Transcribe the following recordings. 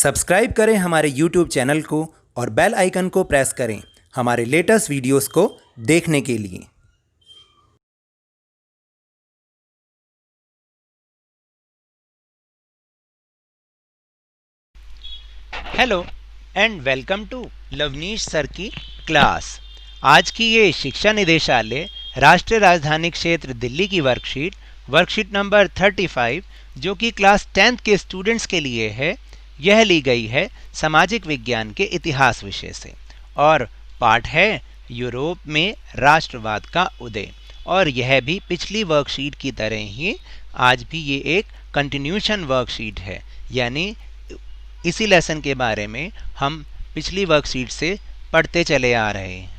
Subscribe करें हमारे YouTube channel को और बेल आइकन को प्रेस करें हमारे लेटेस्ट वीडियोस को देखने के लिए। Hello and welcome to Lavneesh sir की क्लास। आज की ये शिक्षा निदेशालय राष्ट्रीय राजधानी क्षेत्र दिल्ली की वर्कशीट नंबर 35 जो कि क्लास 10th के स्टूडेंट्स के लिए है, यह ली गई है सामाजिक विज्ञान के इतिहास विषय से और पाठ है यूरोप में राष्ट्रवाद का उदय। और यह भी पिछली वर्कशीट की तरह ही आज भी ये एक कंटिन्यूशन वर्कशीट है, यानी इसी लेसन के बारे में हम पिछली वर्कशीट से पढ़ते चले आ रहे हैं।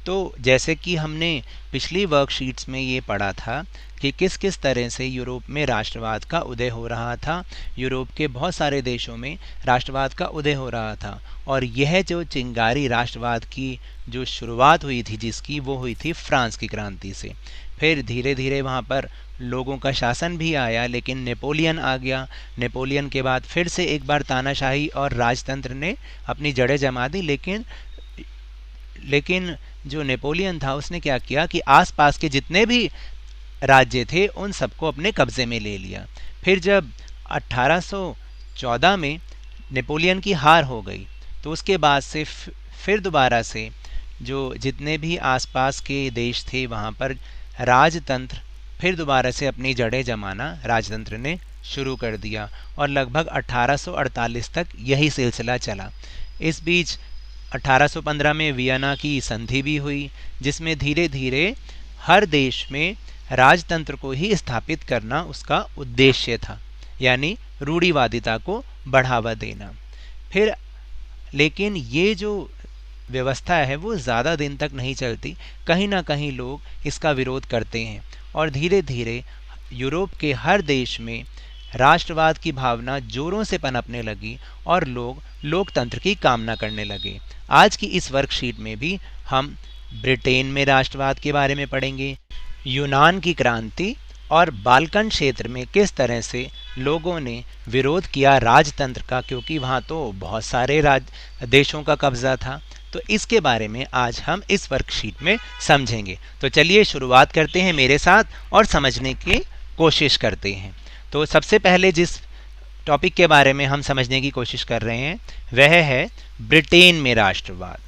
तो जैसे कि हमने पिछली वर्कशीट्स में ये पढ़ा था कि किस किस तरह से यूरोप में राष्ट्रवाद का उदय हो रहा था, यूरोप के बहुत सारे देशों में राष्ट्रवाद का उदय हो रहा था और यह जो चिंगारी राष्ट्रवाद की जो शुरुआत हुई थी जिसकी, वो हुई थी फ्रांस की क्रांति से। फिर धीरे धीरे वहाँ पर लोगों का शासन भी आया, लेकिन नेपोलियन आ गया। नेपोलियन के बाद फिर से एक बार तानाशाही और राजतंत्र ने अपनी जड़ें जमा दी, लेकिन जो नेपोलियन था उसने क्या किया कि आसपास के जितने भी राज्य थे उन सबको अपने कब्जे में ले लिया। फिर जब 1814 में नेपोलियन की हार हो गई तो उसके बाद से फिर दोबारा से जो जितने भी आसपास के देश थे वहाँ पर राजतंत्र फिर दोबारा से अपनी जड़ें जमाना राजतंत्र ने शुरू कर दिया और लगभग 1848 तक यही सिलसिला चला। इस बीच 1815 में वियना की संधि भी हुई, जिसमें धीरे धीरे हर देश में राजतंत्र को ही स्थापित करना उसका उद्देश्य था, यानी रूढ़िवादिता को बढ़ावा देना। फिर लेकिन ये जो व्यवस्था है वो ज़्यादा दिन तक नहीं चलती, कहीं ना कहीं लोग इसका विरोध करते हैं और धीरे धीरे यूरोप के हर देश में राष्ट्रवाद की भावना जोरों से पनपने लगी और लोग लोकतंत्र की कामना करने लगे। आज की इस वर्कशीट में भी हम ब्रिटेन में राष्ट्रवाद के बारे में पढ़ेंगे, यूनान की क्रांति और बाल्कन क्षेत्र में किस तरह से लोगों ने विरोध किया राजतंत्र का, क्योंकि वहाँ तो बहुत सारे देशों का कब्जा था। तो इसके बारे में आज हम इस वर्कशीट में समझेंगे। तो चलिए शुरुआत करते हैं मेरे साथ और समझने की कोशिश करते हैं। तो सबसे पहले जिस टॉपिक के बारे में हम समझने की कोशिश कर रहे हैं वह है ब्रिटेन में राष्ट्रवाद।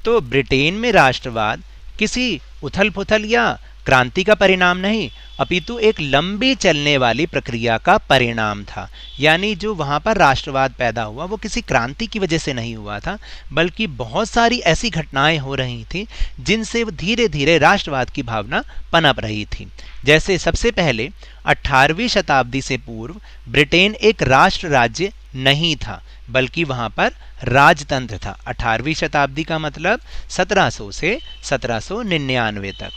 तो ब्रिटेन में राष्ट्रवाद किसी उथल पुथल या क्रांति का परिणाम नहीं, अपितु एक लंबी चलने वाली प्रक्रिया का परिणाम था। यानी जो वहाँ पर राष्ट्रवाद पैदा हुआ वो किसी क्रांति की वजह से नहीं हुआ था, बल्कि बहुत सारी ऐसी घटनाएं हो रही थी जिनसे धीरे धीरे राष्ट्रवाद की भावना पनप रही थी। जैसे सबसे पहले 18वीं शताब्दी से पूर्व ब्रिटेन एक राष्ट्र राज्य नहीं था, बल्कि वहाँ पर राजतंत्र था। 18वीं शताब्दी का मतलब 1700 से 1799 तक।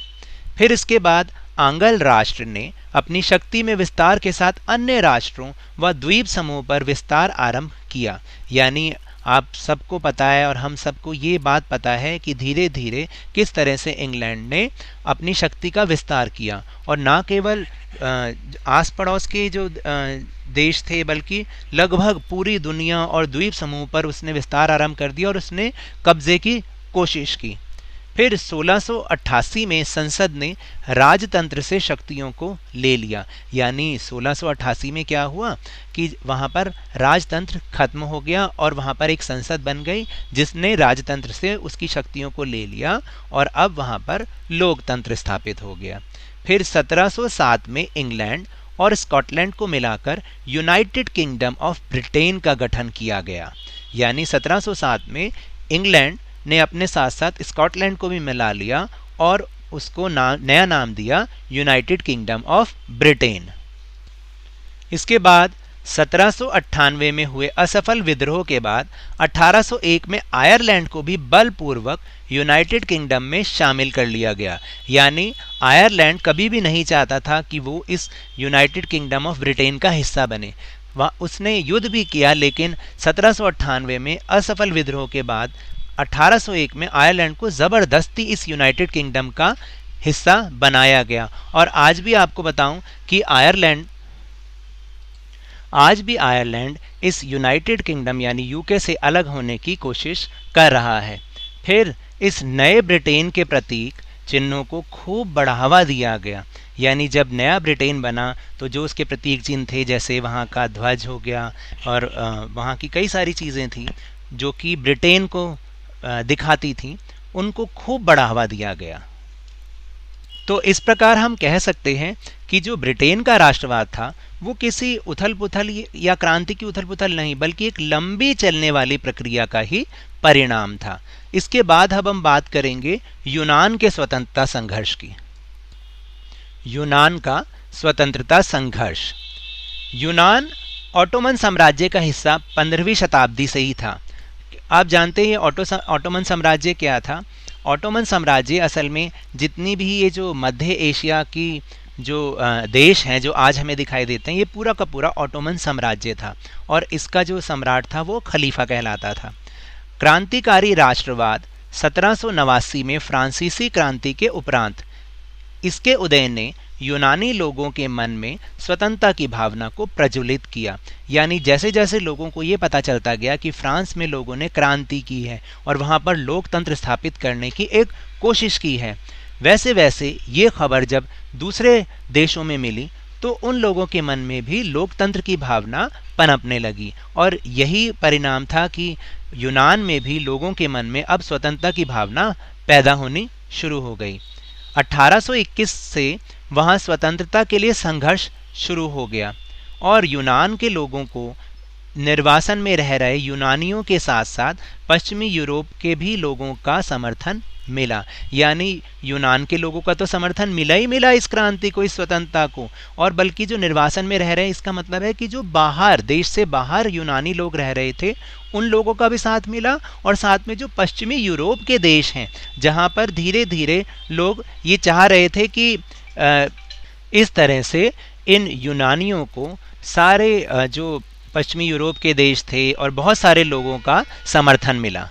फिर इसके बाद आंग्ल राष्ट्र ने अपनी शक्ति में विस्तार के साथ अन्य राष्ट्रों व द्वीप समूह पर विस्तार आरंभ किया। यानी आप सबको पता है और हम सबको ये बात पता है कि धीरे धीरे किस तरह से इंग्लैंड ने अपनी शक्ति का विस्तार किया और ना केवल आस पड़ोस के जो देश थे बल्कि लगभग पूरी दुनिया और द्वीप समूह पर उसने विस्तार आरंभ कर दिया और उसने कब्जे की कोशिश की। फिर 1688 में संसद ने राजतंत्र से शक्तियों को ले लिया। यानी 1688 में क्या हुआ कि वहाँ पर राजतंत्र खत्म हो गया और वहाँ पर एक संसद बन गई जिसने राजतंत्र से उसकी शक्तियों को ले लिया और अब वहाँ पर लोकतंत्र स्थापित हो गया। फिर 1707 में इंग्लैंड और स्कॉटलैंड को मिलाकर यूनाइटेड किंगडम ऑफ ब्रिटेन का गठन किया गया। यानी 1707 में इंग्लैंड ने अपने साथ साथ स्कॉटलैंड को भी मिला लिया और उसको नया नाम दिया यूनाइटेड किंगडम ऑफ ब्रिटेन। इसके बाद 1798 में हुए असफल विद्रोह के बाद 1801 में आयरलैंड को भी बलपूर्वक यूनाइटेड किंगडम में शामिल कर लिया गया। यानी आयरलैंड कभी भी नहीं चाहता था कि वो इस यूनाइटेड किंगडम ऑफ ब्रिटेन का हिस्सा बने। उसने युद्ध भी किया, लेकिन 1798 में असफल विद्रोह के बाद 1801 में आयरलैंड को ज़बरदस्ती इस यूनाइटेड किंगडम का हिस्सा बनाया गया। और आज भी आपको बताऊं कि आज भी आयरलैंड इस यूनाइटेड किंगडम यानी यूके से अलग होने की कोशिश कर रहा है। फिर इस नए ब्रिटेन के प्रतीक चिन्हों को खूब बढ़ावा दिया गया, यानी जब नया ब्रिटेन बना तो जो उसके प्रतीक चिन्ह थे, जैसे वहाँ का ध्वज हो गया और वहाँ की कई सारी चीज़ें थी जो कि ब्रिटेन को दिखाती थी, उनको खूब बढ़ावा दिया गया। तो इस प्रकार हम कह सकते हैं कि जो ब्रिटेन का राष्ट्रवाद था वो किसी उथल पुथल या क्रांति की उथल पुथल नहीं, बल्कि एक लंबी चलने वाली प्रक्रिया का ही परिणाम था। इसके बाद अब हम बात करेंगे यूनान के स्वतंत्रता संघर्ष की। यूनान का स्वतंत्रता संघर्ष। यूनान ऑटोमन साम्राज्य का हिस्सा 15वीं शताब्दी से ही था। आप जानते हैं ऑटोमन साम्राज्य क्या था। ऑटोमन साम्राज्य असल में जितनी भी ये जो मध्य एशिया की जो देश हैं जो आज हमें दिखाई देते हैं, ये पूरा का पूरा ऑटोमन साम्राज्य था और इसका जो सम्राट था वो खलीफा कहलाता था। क्रांतिकारी राष्ट्रवाद 1789 में फ्रांसीसी क्रांति के उपरांत इसके उदय ने यूनानी लोगों के मन में स्वतंत्रता की भावना को प्रज्वलित किया। यानी जैसे जैसे लोगों को ये पता चलता गया कि फ्रांस में लोगों ने क्रांति की है और वहाँ पर लोकतंत्र स्थापित करने की एक कोशिश की है, वैसे वैसे ये खबर जब दूसरे देशों में मिली तो उन लोगों के मन में भी लोकतंत्र की भावना पनपने लगी और यही परिणाम था कि यूनान में भी लोगों के मन में अब स्वतंत्रता की भावना पैदा होनी शुरू हो गई। 1821 से वहाँ स्वतंत्रता के लिए संघर्ष शुरू हो गया और यूनान के लोगों को निर्वासन में रह रहे यूनानियों के साथ साथ पश्चिमी यूरोप के भी लोगों का समर्थन मिला। यानी यूनान के लोगों का तो समर्थन मिला ही मिला इस क्रांति को, इस स्वतंत्रता को, और बल्कि जो निर्वासन में रह रहे हैं, इसका मतलब है कि जो बाहर देश से बाहर यूनानी लोग रह रहे थे उन लोगों का भी साथ मिला और साथ में जो पश्चिमी यूरोप के देश हैं जहाँ पर धीरे धीरे लोग ये चाह रहे थे कि इस तरह से इन यूनानियों को सारे जो पश्चिमी यूरोप के देश थे और बहुत सारे लोगों का समर्थन मिला।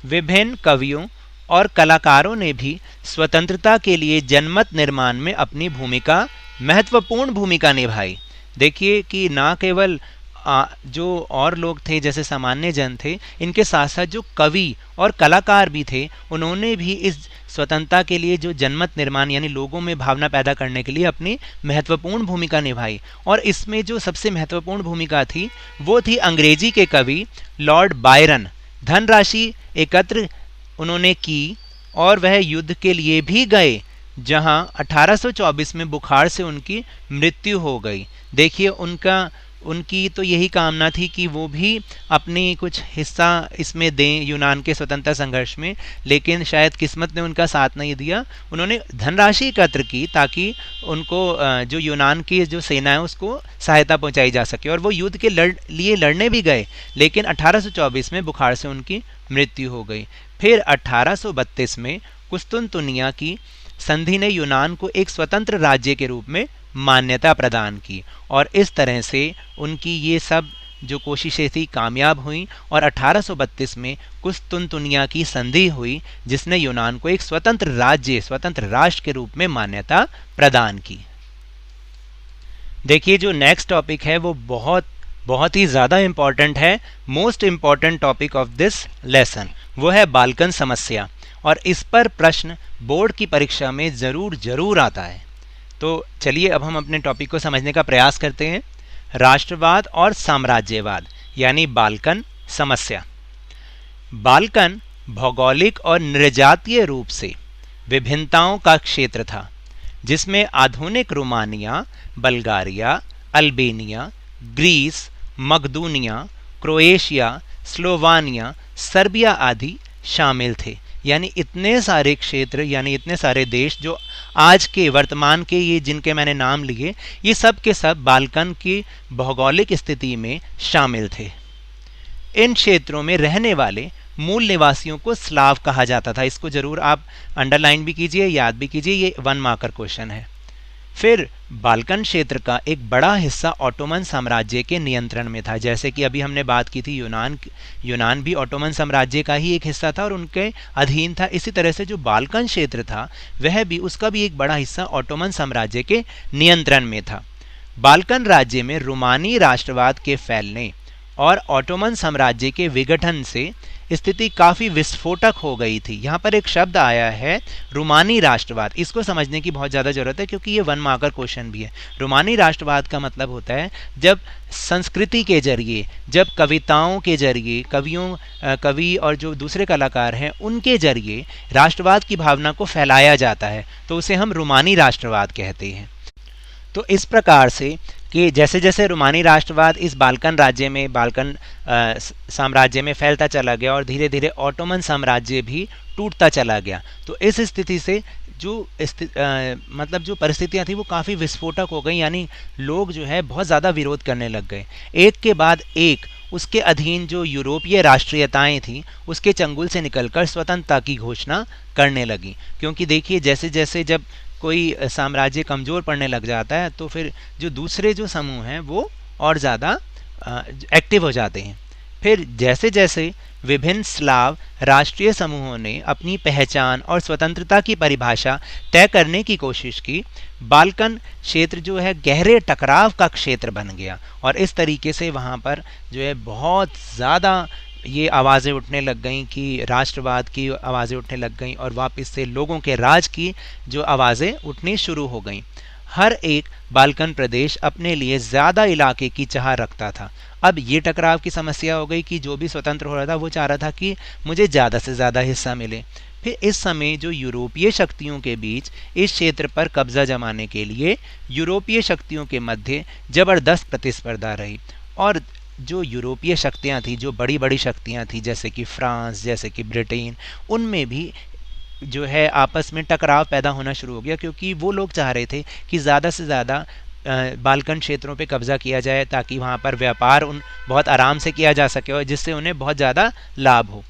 विभिन्न कवियों और कलाकारों ने भी स्वतंत्रता के लिए जनमत निर्माण में अपनी महत्वपूर्ण भूमिका निभाई। देखिए कि ना केवल जो और लोग थे जैसे सामान्य जन थे, इनके साथ साथ जो कवि और कलाकार भी थे उन्होंने भी इस स्वतंत्रता के लिए जो जनमत निर्माण यानी लोगों में भावना पैदा करने के लिए अपनी महत्वपूर्ण भूमिका निभाई। और इसमें जो सबसे महत्वपूर्ण भूमिका थी वो थी अंग्रेजी के कवि लॉर्ड बायरन। धनराशि एकत्र उन्होंने की और वह युद्ध के लिए भी गए जहां 1824 में बुखार से उनकी मृत्यु हो गई। देखिए उनकी तो यही कामना थी कि वो भी अपनी कुछ हिस्सा इसमें दें यूनान के स्वतंत्रता संघर्ष में, लेकिन शायद किस्मत ने उनका साथ नहीं दिया। उन्होंने धनराशि एकत्र की ताकि उनको जो यूनान की जो सेना है उसको सहायता पहुंचाई जा सके और वो युद्ध के लिए लड़ने भी गए, लेकिन 1824 में बुखार से उनकी मृत्यु हो गई। फिर 1832 में कुस्तुनतुनिया की संधि ने यूनान को एक स्वतंत्र राज्य के रूप में मान्यता प्रदान की और इस तरह से उनकी ये सब जो कोशिशें थी कामयाब हुई और 1832 में कुस्तुनतुनिया की संधि हुई जिसने यूनान को एक स्वतंत्र राष्ट्र के रूप में मान्यता प्रदान की। देखिए जो नेक्स्ट टॉपिक है वो बहुत ही ज़्यादा इम्पॉर्टेंट है, most important topic of this lesson, वो है बाल्कन समस्या। और इस पर प्रश्न बोर्ड की परीक्षा में ज़रूर आता है। तो चलिए अब हम अपने टॉपिक को समझने का प्रयास करते हैं। राष्ट्रवाद और साम्राज्यवाद यानी बाल्कन समस्या। बाल्कन भौगोलिक और नृजातीय रूप से विभिन्नताओं का क्षेत्र था जिसमें आधुनिक रोमानिया, बल्गारिया, अल्बेनिया, ग्रीस, मकदूनिया, क्रोएशिया, स्लोवानिया, सर्बिया आदि शामिल थे। यानी इतने सारे क्षेत्र यानी इतने सारे देश जो आज के वर्तमान के ये जिनके मैंने नाम लिए ये सब के सब बाल्कन की भौगोलिक स्थिति में शामिल थे। इन क्षेत्रों में रहने वाले मूल निवासियों को स्लाव कहा जाता था। इसको जरूर आप अंडरलाइन भी कीजिए, याद भी कीजिए, ये 1 मार्कर क्वेश्चन है। फिर बाल्कन क्षेत्र का एक बड़ा हिस्सा ऑटोमन साम्राज्य के नियंत्रण में था। जैसे कि अभी हमने बात की थी यूनान भी ऑटोमन साम्राज्य का ही एक हिस्सा था और उनके अधीन था। इसी तरह से जो बाल्कन क्षेत्र था वह भी उसका भी एक बड़ा हिस्सा ऑटोमन साम्राज्य के नियंत्रण में था। बाल्कन राज्य में रोमानी राष्ट्रवाद के फैलने और ऑटोमन साम्राज्य के विघटन से स्थिति काफ़ी विस्फोटक हो गई थी। यहाँ पर एक शब्द आया है रोमानी राष्ट्रवाद, इसको समझने की बहुत ज़्यादा ज़रूरत है क्योंकि ये 1 मार्कर क्वेश्चन भी है। रोमानी राष्ट्रवाद का मतलब होता है जब संस्कृति के जरिए, जब कविताओं के जरिए, कवि और जो दूसरे कलाकार हैं उनके जरिए राष्ट्रवाद की भावना को फैलाया जाता है, तो उसे हम रोमानी राष्ट्रवाद कहते हैं। तो इस प्रकार से कि जैसे जैसे रोमानी राष्ट्रवाद इस बाल्कन राज्य में, बाल्कन साम्राज्य में फैलता चला गया और धीरे धीरे ऑटोमन साम्राज्य भी टूटता चला गया, तो इस स्थिति से जो मतलब जो परिस्थितियां थी वो काफ़ी विस्फोटक हो गई, यानी लोग जो है बहुत ज़्यादा विरोध करने लग गए। एक के बाद एक उसके अधीन जो यूरोपीय राष्ट्रीयताएं थी उसके चंगुल से निकलकर स्वतंत्रता की घोषणा करने लगी। क्योंकि देखिए जैसे जैसे जब कोई साम्राज्य कमज़ोर पड़ने लग जाता है तो फिर जो दूसरे जो समूह हैं वो और ज़्यादा एक्टिव हो जाते हैं। फिर जैसे जैसे विभिन्न स्लाव राष्ट्रीय समूहों ने अपनी पहचान और स्वतंत्रता की परिभाषा तय करने की कोशिश की, बाल्कन क्षेत्र जो है गहरे टकराव का क्षेत्र बन गया और इस तरीके से वहाँ पर जो है बहुत ज़्यादा ये आवाज़ें उठने लग गईं कि राष्ट्रवाद की आवाज़ें उठने लग गईं और वापस से लोगों के राज की जो आवाज़ें उठनी शुरू हो गईं। हर एक बाल्कन प्रदेश अपने लिए ज़्यादा इलाके की चाह रखता था। अब ये टकराव की समस्या हो गई कि जो भी स्वतंत्र हो रहा था वो चाह रहा था कि मुझे ज़्यादा से ज़्यादा हिस्सा मिले। फिर इस समय जो यूरोपीय शक्तियों के बीच इस क्षेत्र पर कब्जा जमाने के लिए यूरोपीय शक्तियों के मध्य ज़बरदस्त प्रतिस्पर्धा रही और जो यूरोपीय शक्तियाँ थी, जो बड़ी बड़ी शक्तियाँ थी जैसे कि फ्रांस, जैसे कि ब्रिटेन, उनमें भी जो है आपस में टकराव पैदा होना शुरू हो गया क्योंकि वो लोग चाह रहे थे कि ज़्यादा से ज़्यादा बाल्कन क्षेत्रों पे कब्जा किया जाए ताकि वहाँ पर व्यापार बहुत आराम से किया जा सके और जिससे उन्हें बहुत ज़्यादा लाभ हो।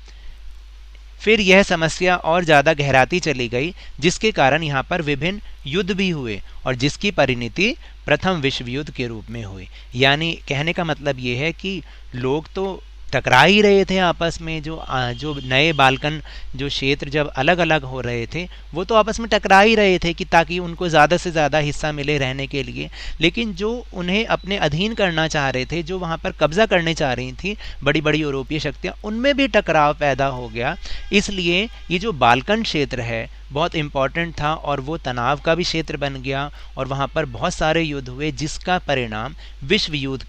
फिर यह समस्या और ज़्यादा गहराती चली गई जिसके कारण यहाँ पर विभिन्न युद्ध भी हुए और जिसकी परिणति प्रथम विश्व युद्ध के रूप में हुई। यानी कहने का मतलब ये है कि लोग तो टकरा ही रहे थे आपस में, जो नए बाल्कन जो क्षेत्र जब अलग अलग हो रहे थे वो तो आपस में टकरा ही रहे थे कि ताकि उनको ज़्यादा से ज़्यादा हिस्सा मिले रहने के लिए, लेकिन जो उन्हें अपने अधीन करना चाह रहे थे, जो वहाँ पर कब्जा करने चाह रही थी बड़ी बड़ी यूरोपीय शक्तियाँ, उनमें भी टकराव पैदा हो गया। इसलिए ये जो बाल्कन क्षेत्र है बहुत इम्पॉर्टेंट था और वो तनाव का भी क्षेत्र बन गया और वहाँ पर बहुत सारे युद्ध हुए जिसका परिणाम विश्व युद्ध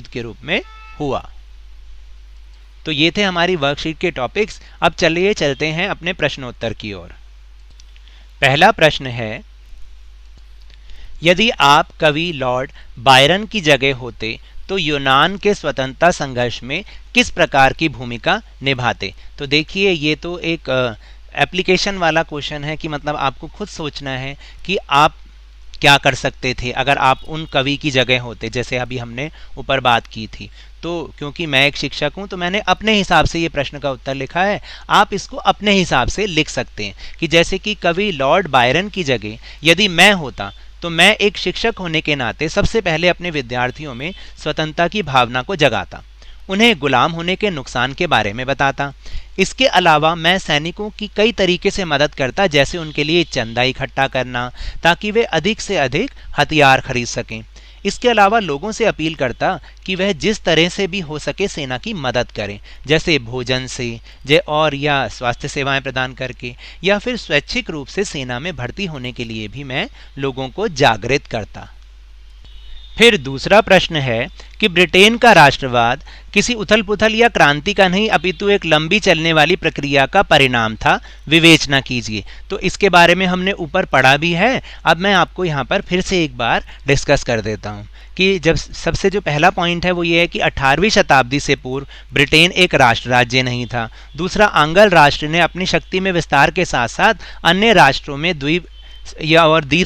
के रूप में हुआ। तो ये थे हमारी वर्कशीट के टॉपिक्स। अब चलिए चलते हैं अपने प्रश्नोत्तर की ओर। पहला प्रश्न है, यदि आप कवि लॉर्ड बायरन की जगह होते तो यूनान के स्वतंत्रता संघर्ष में किस प्रकार की भूमिका निभाते? तो देखिए ये तो एक एप्लीकेशन वाला क्वेश्चन है कि मतलब आपको खुद सोचना है कि आप क्या कर सकते थे अगर आप उन कवि की जगह होते, जैसे अभी हमने ऊपर बात की थी। तो क्योंकि मैं एक शिक्षक हूं तो मैंने अपने हिसाब से ये प्रश्न का उत्तर लिखा है, आप इसको अपने हिसाब से लिख सकते हैं कि जैसे कि कवि लॉर्ड बायरन की जगह यदि मैं होता तो मैं एक शिक्षक होने के नाते सबसे पहले अपने विद्यार्थियों में स्वतंत्रता की भावना को जगाता, उन्हें गुलाम होने के नुकसान के बारे में बताता। इसके अलावा मैं सैनिकों की कई तरीके से मदद करता, जैसे उनके लिए चंदा इकट्ठा करना ताकि वे अधिक से अधिक हथियार खरीद सकें। इसके अलावा लोगों से अपील करता कि वह जिस तरह से भी हो सके सेना की मदद करें, जैसे भोजन से और या स्वास्थ्य सेवाएं प्रदान करके, या फिर स्वैच्छिक रूप से सेना में भर्ती होने के लिए भी मैं लोगों को जागृत करता। फिर दूसरा प्रश्न है कि ब्रिटेन का राष्ट्रवाद किसी उथल पुथल या क्रांति का नहीं अपितु एक लंबी चलने वाली प्रक्रिया का परिणाम था, विवेचना कीजिए। तो इसके बारे में हमने ऊपर पढ़ा भी है, अब मैं आपको यहाँ पर फिर से एक बार डिस्कस कर देता हूँ कि जब सबसे जो पहला पॉइंट है वो ये है कि 18वीं शताब्दी से पूर्व ब्रिटेन एक राष्ट्र राज्य नहीं था। दूसरा, आंग्ल राष्ट्र ने अपनी शक्ति में विस्तार के साथ साथ अन्य राष्ट्रों में द्वीप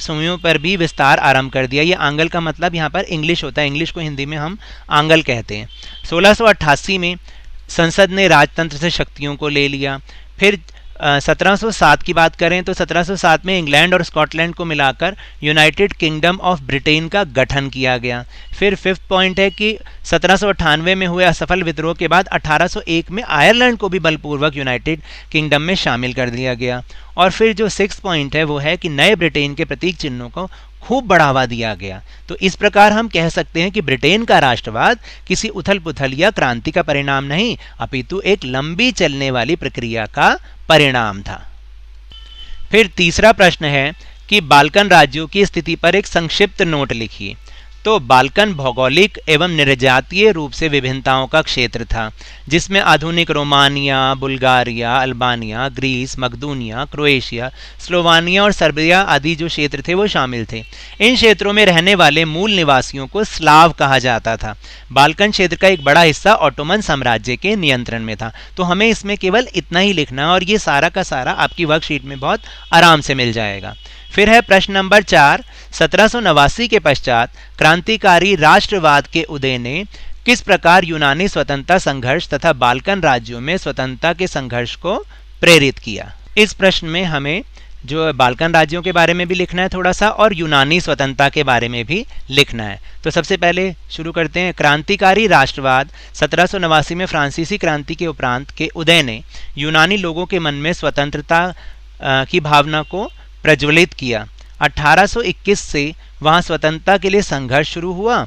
समूहों पर भी विस्तार आरंभ कर दिया। ये आंग्ल का मतलब यहाँ पर इंग्लिश होता है, इंग्लिश को हिंदी में हम आंग्ल कहते हैं। 1688 में संसद ने राजतंत्र से शक्तियों को ले लिया। फिर 1707 की बात करें तो 1707 में इंग्लैंड और स्कॉटलैंड को मिलाकर यूनाइटेड किंगडम ऑफ ब्रिटेन का गठन किया गया। फिर फिफ्थ पॉइंट है कि 1798 में हुए असफल विद्रोह के बाद 1801 में आयरलैंड को भी बलपूर्वक यूनाइटेड किंगडम में शामिल कर दिया गया। और फिर जो सिक्स पॉइंट है वो है कि नए ब्रिटेन के प्रतीक चिन्हों को खूब बढ़ावा दिया गया। तो इस प्रकार हम कह सकते हैं कि ब्रिटेन का राष्ट्रवाद किसी उथल पुथल या क्रांति का परिणाम नहीं, अपितु एक लंबी चलने वाली प्रक्रिया का परिणाम था। फिर तीसरा प्रश्न है कि बाल्कन राज्यों की स्थिति पर एक संक्षिप्त नोट लिखिए। तो बाल्कन भौगोलिक एवं निर्जातीय रूप से विभिन्नताओं का क्षेत्र था, जिसमें आधुनिक रोमानिया, बुल्गारिया, अल्बानिया, ग्रीस, मकदूनिया, क्रोएशिया, स्लोवानिया और सर्बिया आदि जो क्षेत्र थे वो शामिल थे। इन क्षेत्रों में रहने वाले मूल निवासियों को स्लाव कहा जाता था। बाल्कन क्षेत्र का एक बड़ा हिस्सा ऑटोमन साम्राज्य के नियंत्रण में था। तो हमें इसमें केवल इतना ही लिखना है और ये सारा का सारा आपकी वर्कशीट में बहुत आराम से मिल जाएगा। फिर है प्रश्न नंबर 4, 1789 के पश्चात क्रांतिकारी राष्ट्रवाद के उदय ने किस प्रकार यूनानी स्वतंत्रता संघर्ष तथा बाल्कन राज्यों में स्वतंत्रता के संघर्ष को प्रेरित किया। इस प्रश्न में हमें जो बाल्कन राज्यों के बारे में भी लिखना है थोड़ा सा, और यूनानी स्वतंत्रता के बारे में भी लिखना है। तो सबसे पहले शुरू करते हैं। क्रांतिकारी राष्ट्रवाद 1789 में फ्रांसीसी क्रांति के उपरांत के उदय ने यूनानी लोगों के मन में स्वतंत्रता की भावना को प्रज्वलित किया। 1821 से वहां स्वतंत्रता के लिए संघर्ष शुरू हुआ।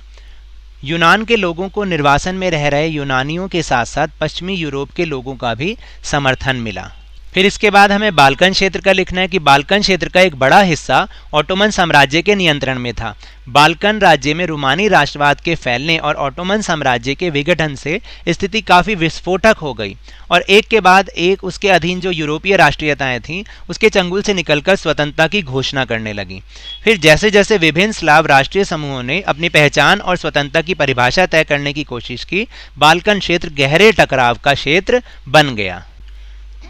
यूनान के लोगों को निर्वासन में रह रहे यूनानियों के साथ साथ पश्चिमी यूरोप के लोगों का भी समर्थन मिला। फिर इसके बाद हमें बाल्कन क्षेत्र का लिखना है कि बाल्कन क्षेत्र का एक बड़ा हिस्सा ऑटोमन साम्राज्य के नियंत्रण में था। बाल्कन राज्य में रूमानी राष्ट्रवाद के फैलने और ऑटोमन साम्राज्य के विघटन से स्थिति काफ़ी विस्फोटक हो गई और एक के बाद एक उसके अधीन जो यूरोपीय राष्ट्रीयताएं थीं उसके चंगुल से निकलकर स्वतंत्रता की घोषणा करने लगी। फिर जैसे जैसे विभिन्न स्लाव राष्ट्रीय समूहों ने अपनी पहचान और स्वतंत्रता की परिभाषा तय करने की कोशिश की, बाल्कन क्षेत्र गहरे टकराव का क्षेत्र बन गया।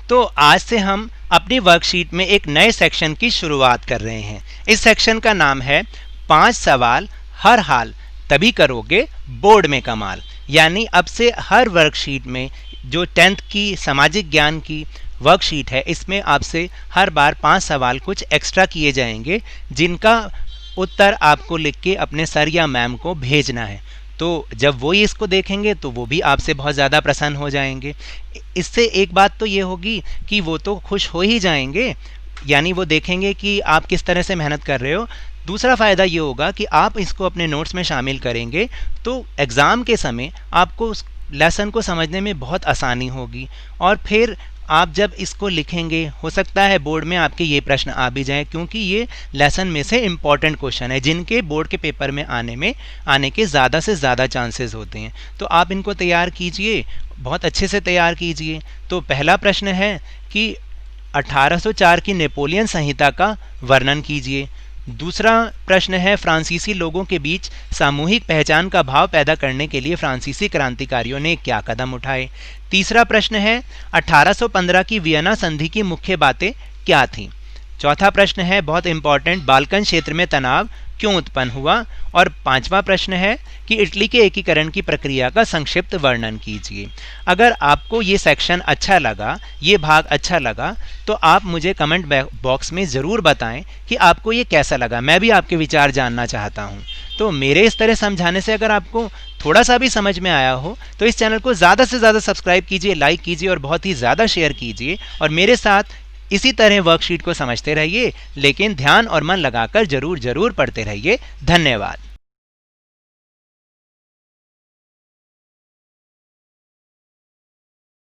तो आज से हम अपनी वर्कशीट में एक नए सेक्शन की शुरुआत कर रहे हैं। इस सेक्शन का नाम है 5 सवाल हर हाल तभी करोगे बोर्ड में कमाल। यानी अब से हर वर्कशीट में जो 10th की सामाजिक ज्ञान की वर्कशीट है इसमें आपसे हर बार 5 सवाल कुछ एक्स्ट्रा किए जाएंगे जिनका उत्तर आपको लिख के अपने सर या मैम को भेजना है। तो जब वो इसको देखेंगे तो वो भी आपसे बहुत ज़्यादा प्रसन्न हो जाएंगे। इससे एक बात तो ये होगी कि वो तो खुश हो ही जाएंगे, यानी वो देखेंगे कि आप किस तरह से मेहनत कर रहे हो। दूसरा फ़ायदा ये होगा कि आप इसको अपने नोट्स में शामिल करेंगे तो एग्ज़ाम के समय आपको उस लेसन को समझने में बहुत आसानी होगी। और फिर आप जब इसको लिखेंगे हो सकता है बोर्ड में आपके ये प्रश्न आ भी जाएं, क्योंकि ये लेसन में से इम्पॉर्टेंट क्वेश्चन है जिनके बोर्ड के पेपर में आने के ज़्यादा से ज़्यादा चांसेस होते हैं। तो आप इनको तैयार कीजिए, बहुत अच्छे से तैयार कीजिए। तो पहला प्रश्न है कि 1804 की नेपोलियन संहिता का वर्णन कीजिए। दूसरा प्रश्न है फ्रांसीसी लोगों के बीच सामूहिक पहचान का भाव पैदा करने के लिए फ्रांसीसी क्रांतिकारियों ने क्या कदम उठाए। तीसरा प्रश्न है 1815 की वियना संधि की मुख्य बातें क्या थीं। चौथा प्रश्न है बहुत इंपॉर्टेंट, बाल्कन क्षेत्र में तनाव क्यों उत्पन्न हुआ। और पांचवा प्रश्न है कि इटली के एकीकरण की प्रक्रिया का संक्षिप्त वर्णन कीजिए। अगर आपको ये सेक्शन अच्छा लगा, ये भाग अच्छा लगा, तो आप मुझे कमेंट बॉक्स में ज़रूर बताएं कि आपको ये कैसा लगा। मैं भी आपके विचार जानना चाहता हूँ। तो मेरे इस तरह समझाने से अगर आपको थोड़ा सा भी समझ में आया हो तो इस चैनल को ज़्यादा से ज़्यादा सब्सक्राइब कीजिए, लाइक कीजिए और बहुत ही ज़्यादा शेयर कीजिए। और मेरे साथ इसी तरह वर्कशीट को समझते रहिए, लेकिन ध्यान और मन लगाकर जरूर पढ़ते रहिए। धन्यवाद।